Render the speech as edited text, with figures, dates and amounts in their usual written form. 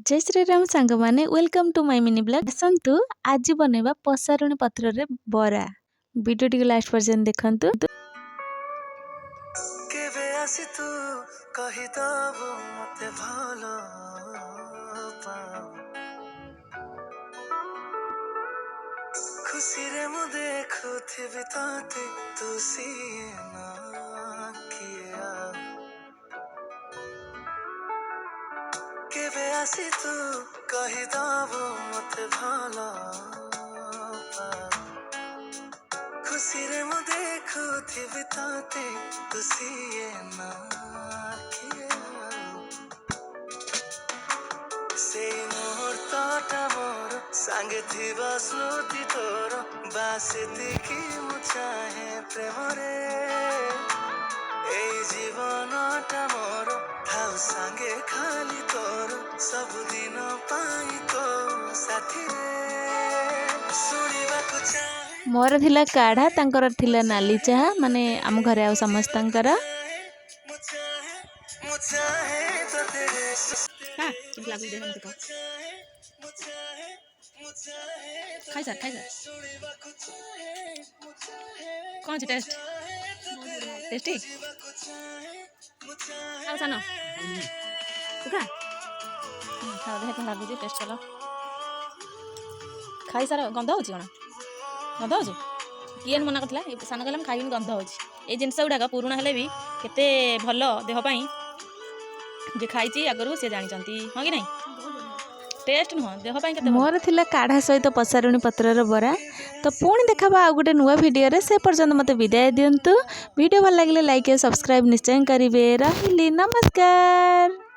जय श्री राम सांग माने welcome to my mini blog. आसतु आज बनैबा पसारुणी पत्र रे बरा। वीडियो टी लास्ट पर्यंत देखंतु। केबे आसी तू कहि दबो मते भलो पाओ खुशी रे मु देखुथिबि ताते तू सीना किया केबे आसी तू कहि दबो मते भलो पाओ खुशी रे मु देखुथिबि ताते तू सीना किया से मुहूर्तटा मोर सांगे थिबा स्मृति तोर बासेतिकी मु चाहे प्रेम रे ए जीवनटा मोर थाउ सांगे खाली तोर सब दिन पाई तो साथी रे सुनिबाकु चाहे मोर थिला काढ़ा तांकर थिला नाली चाहा माने आम घरे आ समस्तंकर मु चाहे तो तेरे हाँ चिंता लागू दे हम देखो खाई सर कौन सी टेस्ट टेस्टी खाओ सानो तू खा खाओ देख कौन लागू टेस्ट कल खाई सार गंध हो गंध हो किए मना करला सान कहला खाई गंध हो जिनस गुड़ाक पुराणा हेले भी केते भल देहपाई जे खाई आगरू से जानते हाँ कि नहीं टेस्ट नुह देहपाई केते मोर थिला काढ़ा सहित पसारुणी पत्र रे बरा। तो पुणी देखा आ गोटे नुआ वीडियो रे से पर्यंत मते विदाय दियंतु। वीडियो भल लागिले लाइक सब्सक्राइब निश्चय करिवे। रहिली नमस्कार।